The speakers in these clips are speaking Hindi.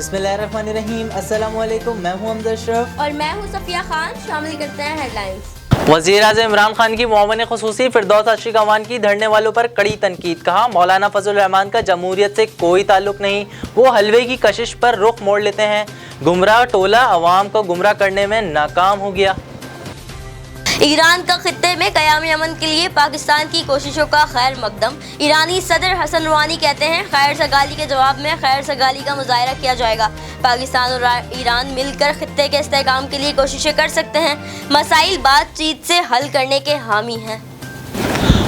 बिस्मिल्लाहिर्रहमानिर्रहीम। अस्सलाम वालेकुम, मैं हूं अशरफ और मैं हूं सफिया खान। शामिल करते हैं हेडलाइंस। वज़ीर आज़म इमरान खान की मुआविन ख़ुसूसी फिरदौस आशिक अवान की धरने वालों पर कड़ी तनकीद। कहा, मौलाना फजल रहमान का जमहूरियत से कोई ताल्लुक नहीं, वो हलवे की कशिश पर रुख मोड़ लेते हैं। गुमराह टोला अवाम को गुमराह करने में नाकाम हो गया। ईरान का खित्ते में क़याम अमन के लिए पाकिस्तान की कोशिशों का खैर मकदम। ईरानी सदर हसन रूहानी कहते हैं, खैर सगाली के जवाब में खैर सगाली का मुजाहरा किया जाएगा। पाकिस्तान और ईरान मिलकर खित्ते के इस्तेहकाम के लिए कोशिशें कर सकते हैं। मसाइल बातचीत से हल करने के हामी हैं।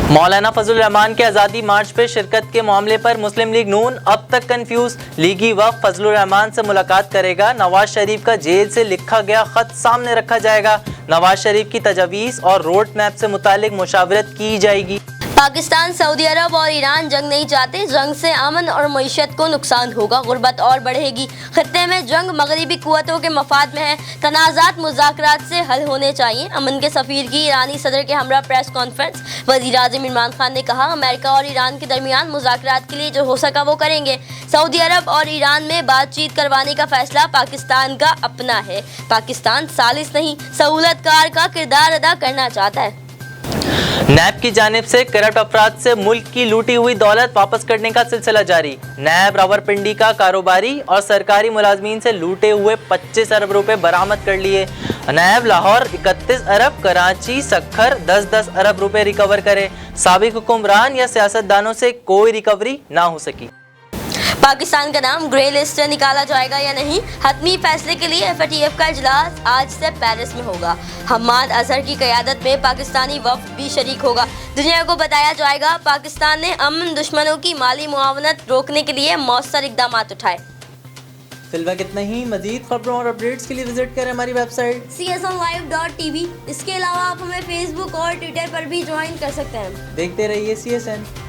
मौलाना फजल रहमान के आज़ादी मार्च पे शिरकत के मामले पर मुस्लिम लीग नून अब तक कंफ्यूज। लीगी वफ़द फजल रहमान से मुलाकात करेगा। नवाज शरीफ का जेल से लिखा गया खत सामने रखा जाएगा। नवाज शरीफ की तजवीज़ और रोड मैप से मुतालिक मुशावरत की जाएगी। पाकिस्तान, सऊदी अरब और ईरान जंग नहीं चाहते। जंग से अमन और मईशत को नुकसान होगा, गुर्बत और बढ़ेगी। खित्ते में जंग मगरिबी कुव्वतों के मफाद में है। तनाज़ात मुज़ाकरात से हल होने चाहिए। अमन के सफ़ीर की ईरानी सदर के हमरा प्रेस कॉन्फ्रेंस। वज़ीर आज़म इमरान खान ने कहा, अमेरिका और ईरान के दरमियान मुज़ाकरात के लिए जो हो सका वो करेंगे। सऊदी अरब और ईरान में बातचीत करवाने का फैसला पाकिस्तान का अपना है। पाकिस्तान सालिस नहीं, सहूलतकार का किरदार अदा करना चाहता है। नैब की जानिब से करप्ट अफराद से मुल्क की लूटी हुई दौलत वापस करने का सिलसिला जारी। नैब रावलपिंडी का कारोबारी और सरकारी मुलाजमीन से लूटे हुए 25 अरब रुपए बरामद कर लिए। नैब लाहौर 31 अरब, कराची सखर 10-10 अरब रुपए रिकवर करे। साबिक हुक्मरान या सियासतदानों से कोई रिकवरी ना हो सकी। पाकिस्तान का नाम ग्रे लिस्ट से निकाला जाएगा या नहीं, हतमी फैसले के लिए FATF का इजलास आज से पेरिस में होगा। हम्माद अजहर की क़यादत में पाकिस्तानी वफ़द भी शरीक होगा। दुनिया को बताया जाएगा पाकिस्तान ने अमन दुश्मनों की माली मुआवनत रोकने के लिए मौसर इक़दाम उठाए। फिलहाल कितना ही। मजीद खबरों और अपडेट्स के लिए विजिट करें हमारी वेबसाइट csnlive.tv। इसके अलावा आप हमें फेसबुक और ट्विटर पर भी ज्वाइन कर सकते हैं। देखते रहिए CSN।